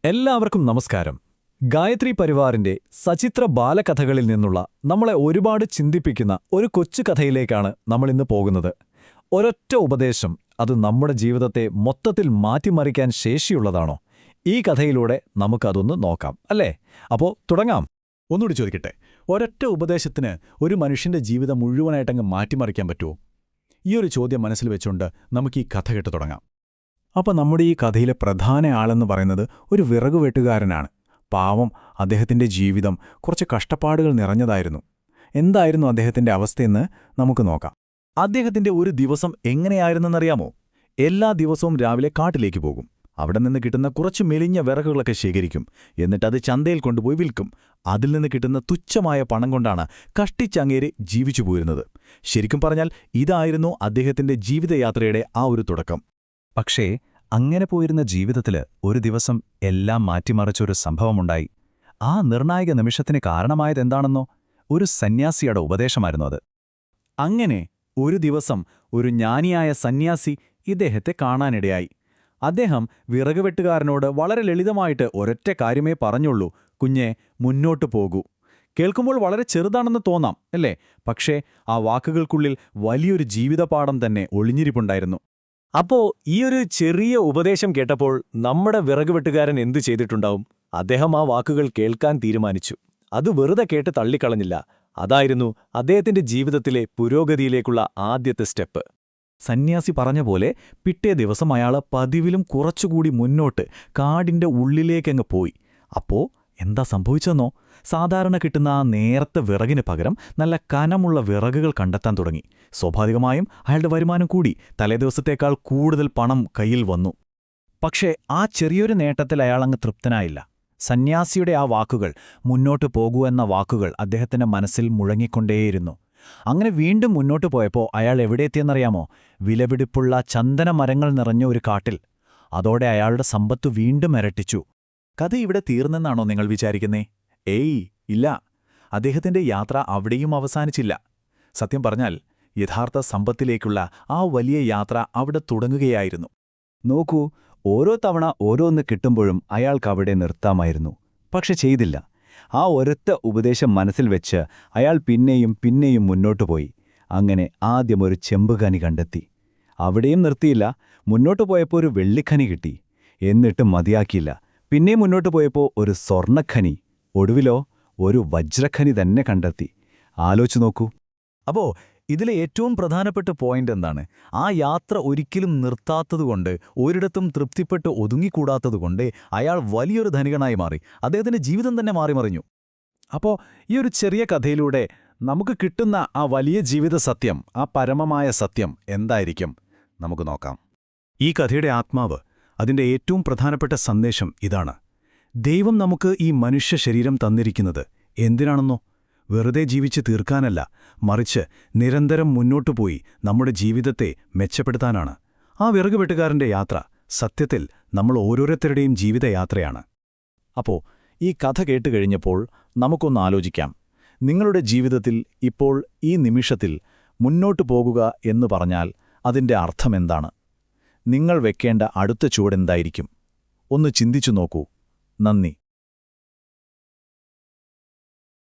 എല്ലാവർക്കും നമസ്കാരം. ഗായത്രി പരിവാറിന്റെ സചിത്ര ബാലകഥകളിൽ നിന്നുള്ള നമ്മളെ ഒരുപാട് ചിന്തിപ്പിക്കുന്ന ഒരു കൊച്ചു കഥയിലേക്കാണ് നമ്മളിന്ന് പോകുന്നത്. ഒരൊറ്റ ഉപദേശം, അത് നമ്മുടെ ജീവിതത്തെ മൊത്തത്തിൽ മാറ്റിമറിക്കാൻ ശേഷിയുള്ളതാണോ? ഈ കഥയിലൂടെ നമുക്കതൊന്ന് നോക്കാം, അല്ലേ? അപ്പോ തുടങ്ങാം. ഒന്നുകൂടി ചോദിക്കട്ടെ, ഒരൊറ്റ ഉപദേശത്തിന് ഒരു മനുഷ്യന്റെ ജീവിതം മുഴുവനായിട്ടങ്ങ് മാറ്റിമറിക്കാൻ പറ്റുമോ? ഈ ഒരു ചോദ്യം മനസ്സിൽ വെച്ചുകൊണ്ട് നമുക്ക് ഈ കഥ കേട്ട് തുടങ്ങാം. അപ്പോൾ നമ്മുടെ ഈ കഥയിലെ പ്രധാന ആളെന്ന് പറയുന്നത് ഒരു വിറകുവെട്ടുകാരനാണ്. പാവം, അദ്ദേഹത്തിന്റെ ജീവിതം കുറച്ച് കഷ്ടപ്പാടുകൾ നിറഞ്ഞതായിരുന്നു. എന്തായിരുന്നു അദ്ദേഹത്തിന്റെ അവസ്ഥയെന്ന് നമുക്ക് നോക്കാം. അദ്ദേഹത്തിന്റെ ഒരു ദിവസം എങ്ങനെയായിരുന്നെന്നറിയാമോ? എല്ലാ ദിവസവും രാവിലെ കാട്ടിലേക്ക് പോകും. അവിടെ നിന്ന് കിട്ടുന്ന കുറച്ച് മെലിഞ്ഞ വിറകുകളൊക്കെ ശേഖരിക്കും. എന്നിട്ടത് ചന്തയിൽ കൊണ്ടുപോയി വിൽക്കും. അതിൽ നിന്ന് കിട്ടുന്ന തുച്ഛമായ പണം കൊണ്ടാണ് കഷ്ടിച്ചങ്ങേരെ ജീവിച്ചു പോരുന്നത്. ശരിക്കും പറഞ്ഞാൽ ഇതായിരുന്നു അദ്ദേഹത്തിന്റെ ജീവിതയാത്രയുടെ ആ ഒരു തുടക്കം. പക്ഷേ അങ്ങനെ പോയിരുന്ന ജീവിതത്തില് ഒരു ദിവസം എല്ലാം മാറ്റിമറിച്ചൊരു സംഭവമുണ്ടായി. ആ നിർണായക നിമിഷത്തിന് കാരണമായതെന്താണെന്നോ? ഒരു സന്യാസിയുടെ ഉപദേശമായിരുന്നു അത്. അങ്ങനെ ഒരു ദിവസം ഒരു ജ്ഞാനിയായ സന്യാസി ഇദ്ദേഹത്തെ കാണാനിടയായി. അദ്ദേഹം വിറകുവെട്ടുകാരനോട് വളരെ ലളിതമായിട്ട് ഒരൊറ്റ കാര്യമേ പറഞ്ഞുള്ളൂ: കുഞ്ഞെ, മുന്നോട്ടു പോകൂ. കേൾക്കുമ്പോൾ വളരെ ചെറുതാണെന്ന് തോന്നാം, അല്ലേ? പക്ഷേ ആ വാക്കുകൾക്കുള്ളിൽ വലിയൊരു ജീവിതപാഠം തന്നെ ഒളിഞ്ഞിരിപ്പുണ്ടായിരുന്നു. അപ്പോ ഈയൊരു ചെറിയ ഉപദേശം കേട്ടപ്പോൾ നമ്മുടെ വിറകുവെട്ടുകാരൻ എന്തു ചെയ്തിട്ടുണ്ടാവും? അദ്ദേഹം ആ വാക്കുകൾ കേൾക്കാൻ തീരുമാനിച്ചു. അത് വെറുതെ കേട്ട് തള്ളിക്കളഞ്ഞില്ല. അതായിരുന്നു അദ്ദേഹത്തിന്റെ ജീവിതത്തിലെ പുരോഗതിയിലേക്കുള്ള ആദ്യത്തെ സ്റ്റെപ്പ്. സന്യാസി പറഞ്ഞ പോലെ പിറ്റേ ദിവസം അയാൾ പതിവിലും കുറച്ചുകൂടി മുന്നോട്ട് കാടിന്റെ ഉള്ളിലേക്കങ്ങ് പോയി. അപ്പോ എന്താ സംഭവിച്ചെന്നോ? സാധാരണ കിട്ടുന്ന ആ നേരത്തെ വിറകിന് പകരം നല്ല കനമുള്ള വിറകുകൾ കണ്ടെത്താൻ തുടങ്ങി. സ്വാഭാവികമായും അയാളുടെ വരുമാനം കൂടി. തലേദിവസത്തേക്കാൾ കൂടുതൽ പണം കയ്യിൽ വന്നു. പക്ഷേ ആ ചെറിയൊരു നേട്ടത്തിൽ അയാളങ്ങ് തൃപ്തനായില്ല. സന്യാസിയുടെ ആ വാക്കുകൾ, മുന്നോട്ടു പോകൂ എന്ന വാക്കുകൾ അദ്ദേഹത്തിന്റെ മനസ്സിൽ മുഴങ്ങിക്കൊണ്ടേയിരുന്നു. അങ്ങനെ വീണ്ടും മുന്നോട്ടു പോയപ്പോൾ അയാൾ എവിടെയെത്തിയെന്നറിയാമോ? വിലപിടിപ്പുള്ള ചന്ദനമരങ്ങൾ നിറഞ്ഞ ഒരു കാട്ടിൽ. അതോടെ അയാളുടെ സമ്പത്ത് വീണ്ടും ഇരട്ടിച്ചു. കഥ ഇവിടെ തീർന്നെന്നാണോ നിങ്ങൾ വിചാരിക്കുന്നേ? ഏയ് ഇല്ല. അദ്ദേഹത്തിന്റെ യാത്ര അവിടെയും അവസാനിച്ചില്ല. സത്യം പറഞ്ഞാൽ യഥാർത്ഥ സമ്പത്തിലേക്കുള്ള ആ വലിയ യാത്ര അവിടെ തുടങ്ങുകയായിരുന്നു. നോക്കൂ, ഓരോ തവണ ഓരോന്ന് കിട്ടുമ്പോഴും അയാൾക്കവിടെ നിർത്താമായിരുന്നു. പക്ഷെ ചെയ്തില്ല. ആ ഒരൊറ്റ ഉപദേശം മനസ്സിൽ വെച്ച് അയാൾ പിന്നെയും പിന്നെയും മുന്നോട്ടുപോയി. അങ്ങനെ ആദ്യം ഒരു ചെമ്പുഖനി കണ്ടെത്തി. അവിടെയും നിർത്തിയില്ല. മുന്നോട്ടു പോയപ്പോൾ ഒരു വെള്ളിഖനി കിട്ടി. എന്നിട്ടും മതിയാക്കിയില്ല. പിന്നെയും മുന്നോട്ടു പോയപ്പോൾ ഒരു സ്വർണ്ണഖനി. ഒടുവിലോ ഒരു വജ്രഖനി തന്നെ കണ്ടെത്തി. ആലോചിച്ചു നോക്കൂ. അപ്പോ ഇതിലെ ഏറ്റവും പ്രധാനപ്പെട്ട പോയിന്റ് എന്താണ്? ആ യാത്ര ഒരിക്കലും നിർത്താത്തതുകൊണ്ട്, ഒരിടത്തും തൃപ്തിപ്പെട്ട് ഒതുങ്ങിക്കൂടാത്തതുകൊണ്ട് അയാൾ വലിയൊരു ധനികനായി മാറി. അദ്ദേഹത്തിന്റെ ജീവിതം തന്നെ മാറിമറിഞ്ഞു. അപ്പോൾ ഈ ഒരു ചെറിയ കഥയിലൂടെ നമുക്ക് കിട്ടുന്ന ആ വലിയ ജീവിത സത്യം, ആ പരമമായ സത്യം എന്തായിരിക്കും? നമുക്ക് നോക്കാം. ഈ കഥയുടെ ആത്മാവ്, അതിന്റെ ഏറ്റവും പ്രധാനപ്പെട്ട സന്ദേശം ഇതാണ്: ദൈവം നമുക്ക് ഈ മനുഷ്യ ശരീരം തന്നിരിക്കുന്നത് എന്തിനാണെന്നോ? വെറുതെ ജീവിച്ച് തീർക്കാനല്ല, മറിച്ച് നിരന്തരം മുന്നോട്ടുപോയി നമ്മുടെ ജീവിതത്തെ മെച്ചപ്പെടുത്താനാണ്. ആ വിറകുവെട്ടുകാരന്റെ യാത്ര സത്യത്തിൽ നമ്മൾ ഓരോരുത്തരുടെയും ജീവിതയാത്രയാണ്. അപ്പോ ഈ കഥ കേട്ടുകഴിഞ്ഞപ്പോൾ നമുക്കൊന്ന് ആലോചിക്കാം. നിങ്ങളുടെ ജീവിതത്തിൽ ഇപ്പോൾ ഈ നിമിഷത്തിൽ മുന്നോട്ടു പോകുക എന്ന് പറഞ്ഞാൽ അതിന്റെ അർത്ഥമെന്താണ്? നിങ്ങൾ വെക്കേണ്ട അടുത്ത ചുവടെന്തായിരിക്കും? ഒന്ന് ചിന്തിച്ചു നോക്കൂ. നന്ദി.